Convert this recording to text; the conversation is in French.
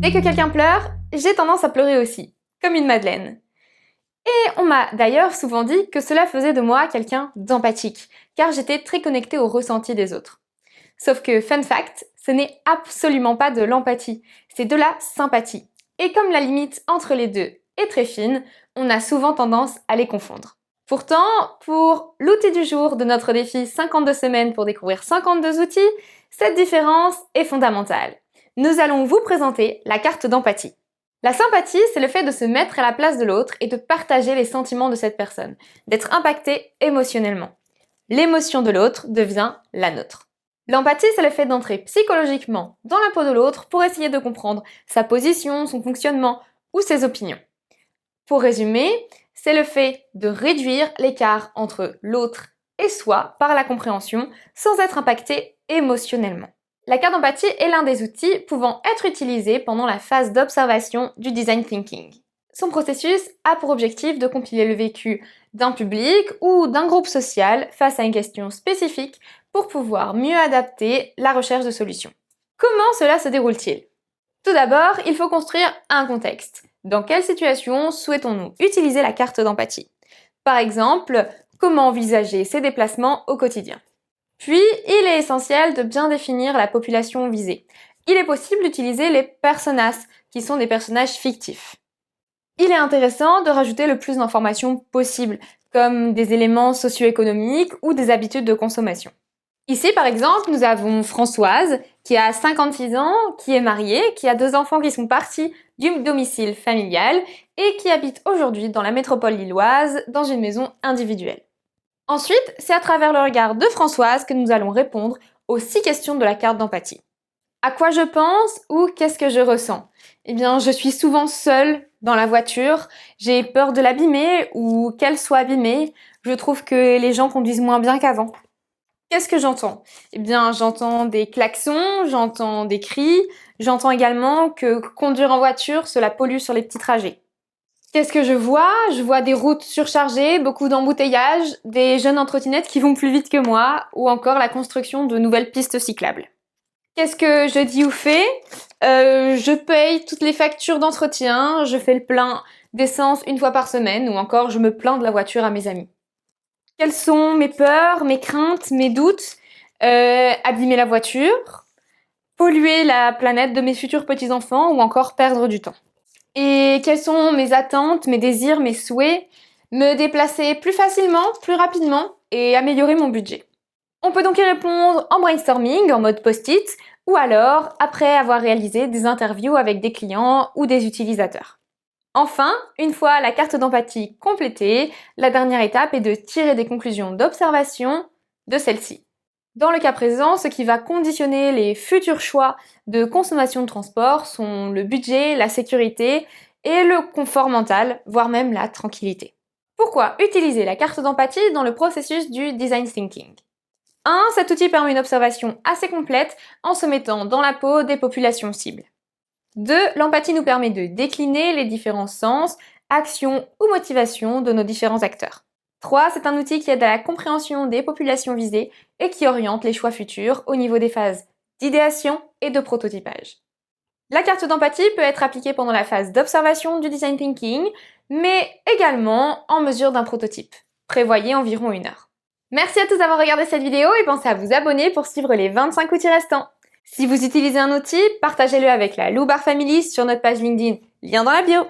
Dès que quelqu'un pleure, j'ai tendance à pleurer aussi, comme une madeleine. Et on m'a d'ailleurs souvent dit que cela faisait de moi quelqu'un d'empathique, car j'étais très connectée au ressenti des autres. Sauf que, fun fact, ce n'est absolument pas de l'empathie, c'est de la sympathie. Et comme la limite entre les deux est très fine, on a souvent tendance à les confondre. Pourtant, pour l'outil du jour de notre défi 52 semaines pour découvrir 52 outils, cette différence est fondamentale. Nous allons vous présenter la carte d'empathie. La sympathie, c'est le fait de se mettre à la place de l'autre et de partager les sentiments de cette personne, d'être impacté émotionnellement. L'émotion de l'autre devient la nôtre. L'empathie, c'est le fait d'entrer psychologiquement dans la peau de l'autre pour essayer de comprendre sa position, son fonctionnement ou ses opinions. Pour résumer, c'est le fait de réduire l'écart entre l'autre et soi par la compréhension sans être impacté émotionnellement. La carte d'empathie est l'un des outils pouvant être utilisés pendant la phase d'observation du design thinking. Son processus a pour objectif de compiler le vécu d'un public ou d'un groupe social face à une question spécifique pour pouvoir mieux adapter la recherche de solutions. Comment cela se déroule-t-il ? Tout d'abord, il faut construire un contexte. Dans quelle situation souhaitons-nous utiliser la carte d'empathie ? Par exemple, comment envisager ses déplacements au quotidien ? Puis, il est essentiel de bien définir la population visée. Il est possible d'utiliser les personas, qui sont des personnages fictifs. Il est intéressant de rajouter le plus d'informations possible, comme des éléments socio-économiques ou des habitudes de consommation. Ici, par exemple, nous avons Françoise, qui a 56 ans, qui est mariée, qui a 2 enfants qui sont partis du domicile familial et qui habite aujourd'hui dans la métropole lilloise, dans une maison individuelle. Ensuite, c'est à travers le regard de Françoise que nous allons répondre aux 6 questions de la carte d'empathie. À quoi je pense ou qu'est-ce que je ressens ? Eh bien, je suis souvent seule dans la voiture, j'ai peur de l'abîmer ou qu'elle soit abîmée, je trouve que les gens conduisent moins bien qu'avant. Qu'est-ce que j'entends ? Eh bien, j'entends des klaxons, j'entends des cris, j'entends également que conduire en voiture, cela pollue sur les petits trajets. Qu'est-ce que je vois ? Je vois des routes surchargées, beaucoup d'embouteillages, des jeunes en trottinette qui vont plus vite que moi, ou encore la construction de nouvelles pistes cyclables. Qu'est-ce que je dis ou fais ? Je paye toutes les factures d'entretien, je fais le plein d'essence 1 fois par semaine, ou encore je me plains de la voiture à mes amis. Quelles sont mes peurs, mes craintes, mes doutes ? Abîmer la voiture, polluer la planète de mes futurs petits-enfants ou encore perdre du temps. Et quelles sont mes attentes, mes désirs, mes souhaits ? Me déplacer plus facilement, plus rapidement et améliorer mon budget. On peut donc y répondre en brainstorming, en mode post-it, ou alors après avoir réalisé des interviews avec des clients ou des utilisateurs. Enfin, une fois la carte d'empathie complétée, la dernière étape est de tirer des conclusions d'observation de celle-ci. Dans le cas présent, ce qui va conditionner les futurs choix de consommation de transport sont le budget, la sécurité et le confort mental, voire même la tranquillité. Pourquoi utiliser la carte d'empathie dans le processus du design thinking ? 1. Cet outil permet une observation assez complète en se mettant dans la peau des populations cibles. 2. L'empathie nous permet de décliner les différents sens, actions ou motivations de nos différents acteurs. 3. C'est un outil qui aide à la compréhension des populations visées et qui oriente les choix futurs au niveau des phases d'idéation et de prototypage. La carte d'empathie peut être appliquée pendant la phase d'observation du design thinking, mais également en mesure d'un prototype. Prévoyez environ 1 heure. Merci à tous d'avoir regardé cette vidéo et pensez à vous abonner pour suivre les 25 outils restants. Si vous utilisez un outil, partagez-le avec la Loubar Family sur notre page LinkedIn, lien dans la bio.